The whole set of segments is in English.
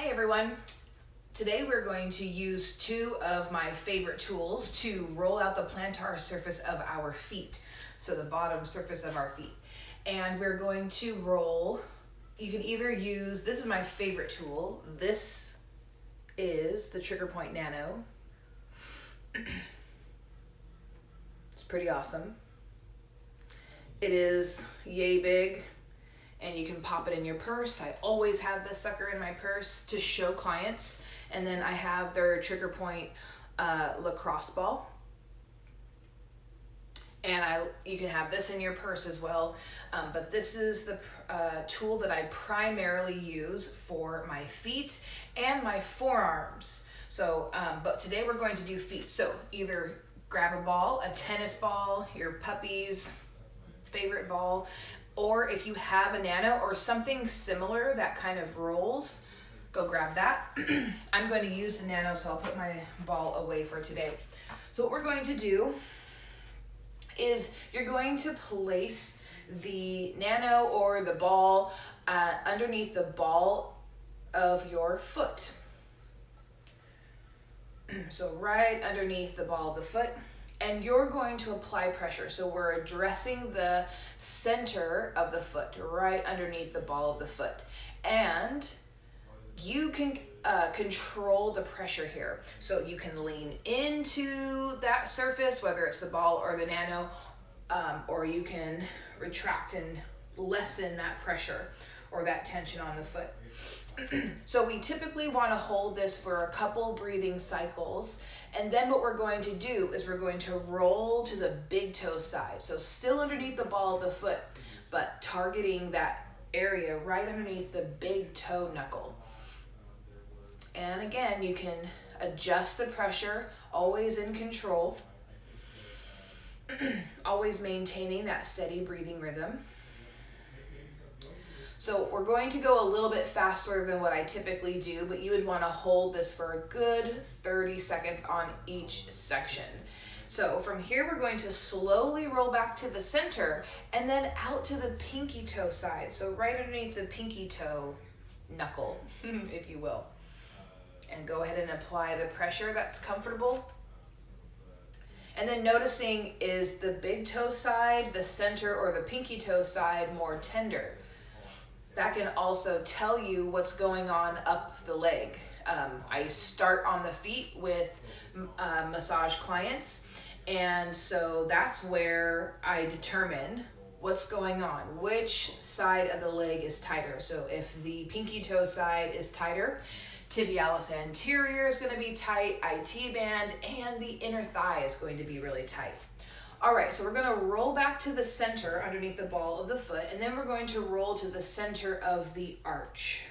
Hi everyone. Today we're going to use two of my favorite tools to roll out the plantar surface of our feet. So the bottom surface of our feet. And we're going to roll, you can either use, this is my favorite tool. This is the Trigger Point NANO. It's pretty awesome. It is yay big. And you can pop it in your purse. I always have this sucker in my purse to show clients. And then I have their Trigger Point Lacrosse Ball. And you can have this in your purse as well. But this is the tool that I primarily use for my feet and my forearms. So, but today we're going to do feet. So either grab a ball, a tennis ball, your puppy's favorite ball, or if you have a nano or something similar that kind of rolls, go grab that. I'm going to use the nano, so I'll put my ball away for today. So what we're going to do is you're going to place the nano or the ball underneath the ball of your foot. So right underneath the ball of the foot. And you're going to apply pressure. So we're addressing the center of the foot, right underneath the ball of the foot. And you can control the pressure here. So you can lean into that surface, whether it's the ball or the nano, or you can retract and lessen that pressure or that tension on the foot. So we typically want to hold this for a couple breathing cycles. And then what we're going to do is we're going to roll to the big toe side. So still underneath the ball of the foot, but targeting that area right underneath the big toe knuckle. And again, you can adjust the pressure, always in control, always maintaining that steady breathing rhythm. So we're going to go a little bit faster than what I typically do, but you would want to hold this for a good 30 seconds on each section. So from here, we're going to slowly roll back to the center and then out to the pinky toe side. So right underneath the pinky toe knuckle, if you will. And go ahead and apply the pressure that's comfortable. And then noticing, is the big toe side, the center, or the pinky toe side more tender? That can also tell you what's going on up the leg. I start on the feet with massage clients, and so that's where I determine what's going on, which side of the leg is tighter. So if the pinky toe side is tighter, tibialis anterior is going to be tight, IT band, and the inner thigh is going to be really tight. All right, so we're going to roll back to the center underneath the ball of the foot, and then we're going to roll to the center of the arch.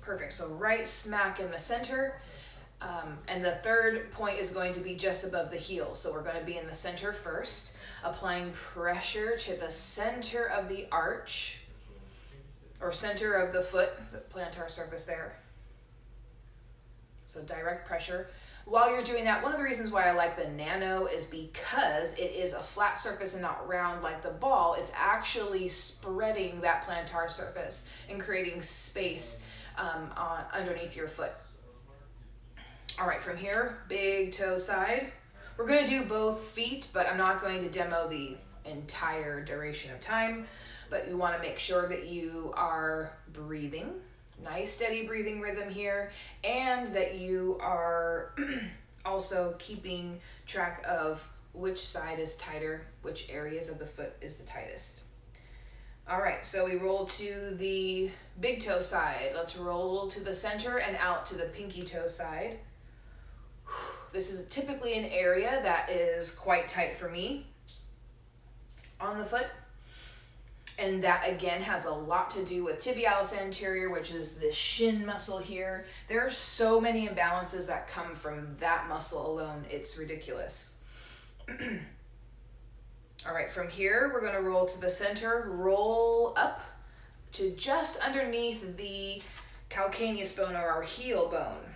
Perfect, so right smack in the center, and the third point is going to be just above the heel. So we're going to be in the center first, applying pressure to the center of the arch, or center of the foot, the plantar surface there. So direct pressure. While you're doing that, one of the reasons why I like the nano is because it is a flat surface and not round like the ball. It's actually spreading that plantar surface and creating space underneath your foot. All right, from here, big toe side. We're going to do both feet, but I'm not going to demo the entire duration of time. But you want to make sure that you are breathing. Nice steady breathing rhythm here, and that you are also keeping track of which side is tighter, which areas of the foot is the tightest. All right, so we roll to the big toe side. Let's roll to the center and out to the pinky toe side. This is typically an area that is quite tight for me on the foot. And that again has a lot to do with tibialis anterior, which is the shin muscle here. There are so many imbalances that come from that muscle alone. It's ridiculous. All right, from here, we're gonna roll to the center, roll up to just underneath the calcaneus bone or our heel bone.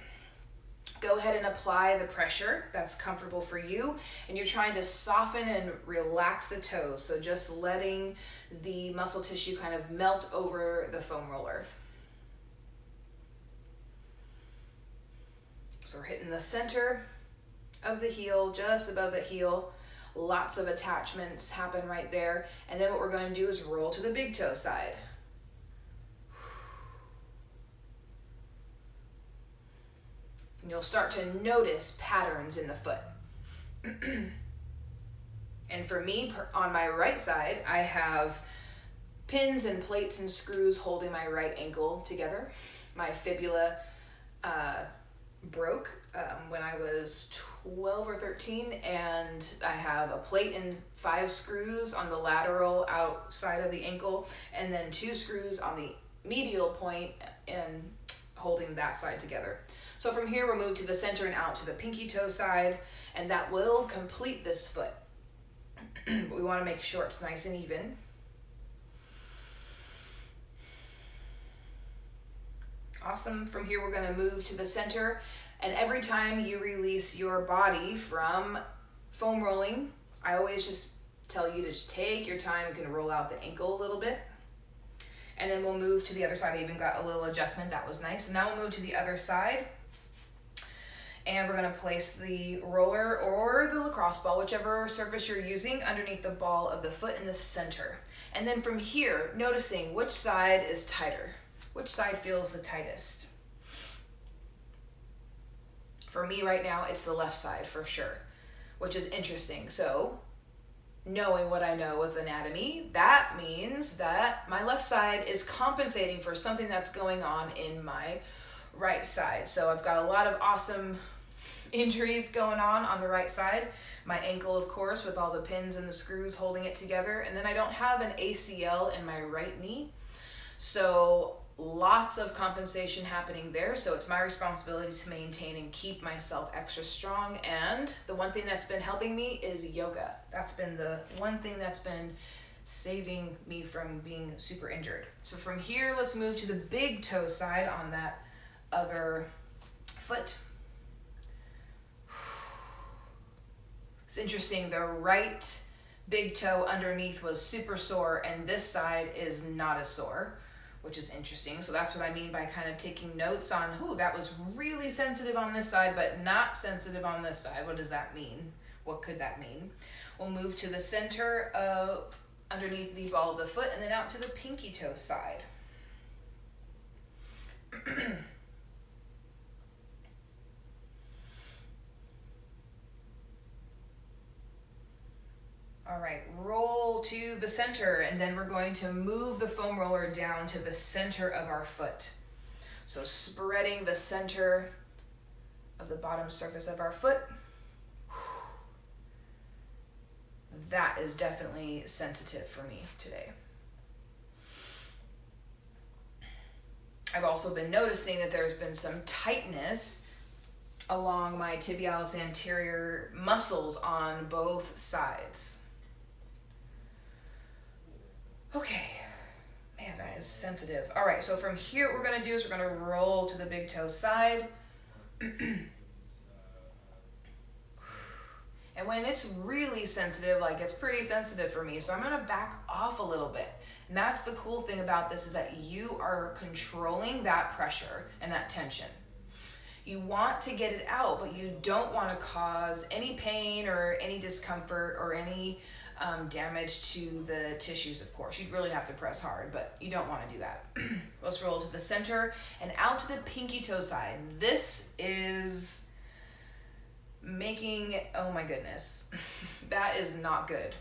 Go ahead and apply the pressure that's comfortable for you, and you're trying to soften and relax the toes, so just letting the muscle tissue kind of melt over the foam roller. So we're hitting the center of the heel, just above the heel. Lots of attachments happen right there, and then what we're going to do is roll to the big toe side. And you'll start to notice patterns in the foot. And for me, on my right side, I have pins and plates and screws holding my right ankle together. My fibula broke when I was 12 or 13, and I have a plate and 5 screws on the lateral outside of the ankle, and then 2 screws on the medial point and holding that side together. So from here, we'll move to the center and out to the pinky toe side, and that will complete this foot. We want to make sure it's nice and even. Awesome. From here, we're going to move to the center, and every time you release your body from foam rolling, I always just tell you to just take your time. You can roll out the ankle a little bit, and then we'll move to the other side. I even got a little adjustment. That was nice. So now we'll move to the other side. And we're going to place the roller or the lacrosse ball, whichever surface you're using, underneath the ball of the foot in the center. And then from here, noticing which side is tighter, which side feels the tightest. For me right now, it's the left side for sure, which is interesting. So knowing what I know with anatomy, that means that my left side is compensating for something that's going on in my right side. So I've got a lot of awesome injuries going on the right side. My ankle, of course, with all the pins and the screws holding it together. And then I don't have an ACL in my right knee. So lots of compensation happening there. So it's my responsibility to maintain and keep myself extra strong. And the one thing that's been helping me is yoga. That's been the one thing that's been saving me from being super injured. So from here, let's move to the big toe side on that other foot. It's interesting, the right big toe underneath was super sore, and this side is not as sore, which is interesting. So that's what I mean by kind of taking notes on, oh, that was really sensitive on this side, but not sensitive on this side. What does that mean? What could that mean? We'll move to the center of underneath the ball of the foot, and then out to the pinky toe side. All right, roll to the center, and then we're going to move the foam roller down to the center of our foot. So spreading the center of the bottom surface of our foot. That is definitely sensitive for me today. I've also been noticing that there's been some tightness along my tibialis anterior muscles on both sides. Okay, man, that is sensitive. All right, so from here, what we're gonna do is we're gonna roll to the big toe side. And when it's really sensitive, like it's pretty sensitive for me, so I'm gonna back off a little bit. And that's the cool thing about this, is that you are controlling that pressure and that tension. You want to get it out, but you don't want to cause any pain or any discomfort or any damage to the tissues, of course. You'd really have to press hard, but you don't want to do that. Let's roll to the center and out to the pinky toe side. This is making, oh my goodness, that is not good.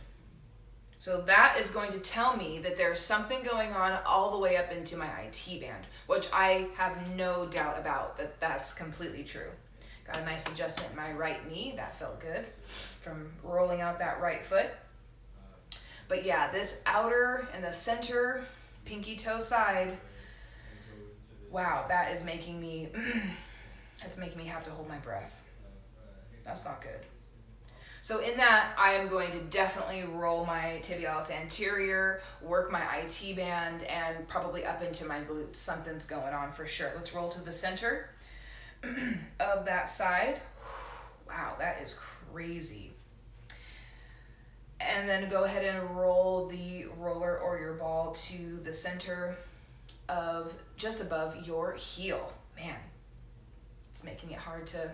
So that is going to tell me that there's something going on all the way up into my IT band, which I have no doubt about that that's completely true. Got a nice adjustment in my right knee. That felt good from rolling out that right foot. But yeah, this outer and the center pinky toe side, wow, that is making me, that's making me have to hold my breath. That's not good. So in that, I am going to definitely roll my tibialis anterior, work my IT band, and probably up into my glutes. Something's going on for sure. Let's roll to the center. of that side. Wow, that is crazy. And then go ahead and roll the roller or your ball to the center of just above your heel. Man, it's making it hard to,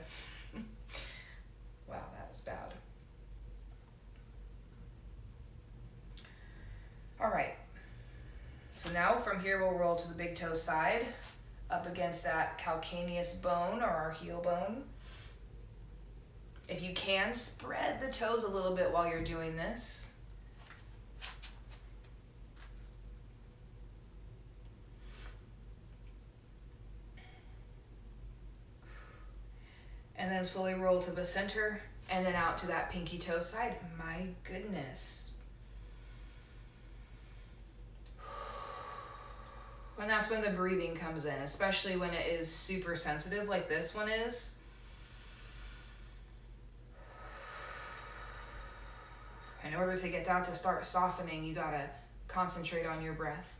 wow, that was bad. All right, so now from here we'll roll to the big toe side up against that calcaneus bone or our heel bone. If you can, spread the toes a little bit while you're doing this. And then slowly roll to the center and then out to that pinky toe side. My goodness. And that's when the breathing comes in, especially when it is super sensitive like this one is. In order to get that to start softening, you gotta concentrate on your breath.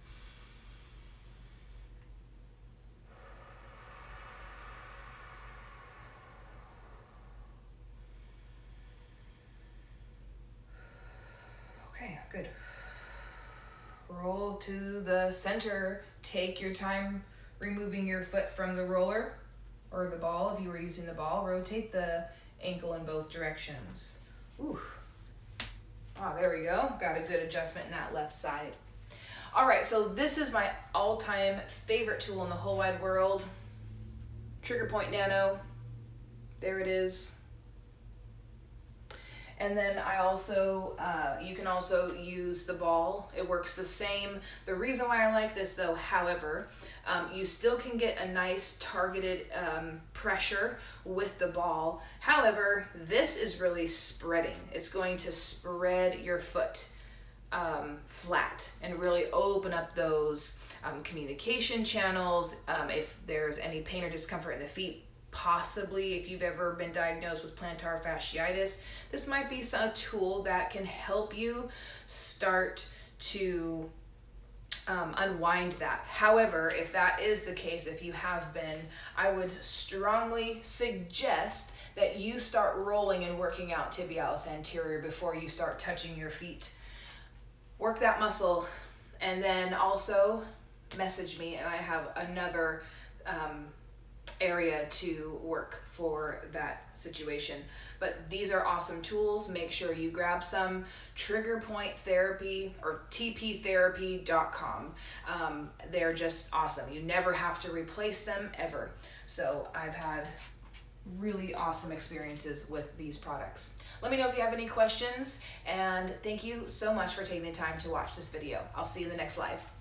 Okay, good. Roll to the center. Take your time removing your foot from the roller or the ball. If you were using the ball, rotate the ankle in both directions. Ooh. Oh, there we go. Got a good adjustment in that left side. All right, so this is my all-time favorite tool in the whole wide world. Trigger Point NANO. There it is. And then I also, you can also use the ball. It works the same. The reason why I like this though, however, you still can get a nice targeted pressure with the ball. However, this is really spreading. It's going to spread your foot flat and really open up those communication channels. If there's any pain or discomfort in the feet, possibly if you've ever been diagnosed with plantar fasciitis, this might be a tool that can help you start to unwind that. However, if that is the case, if you have been, I would strongly suggest that you start rolling and working out tibialis anterior before you start touching your feet. Work that muscle, and then also message me and I have another area to work for that situation. But these are awesome tools. Make sure you grab some. Trigger Point Therapy or tptherapy.com. They're just awesome. You never have to replace them ever. So I've had really awesome experiences with these products. Let me know if you have any questions, and thank you so much for taking the time to watch this video. I'll see you in the next live.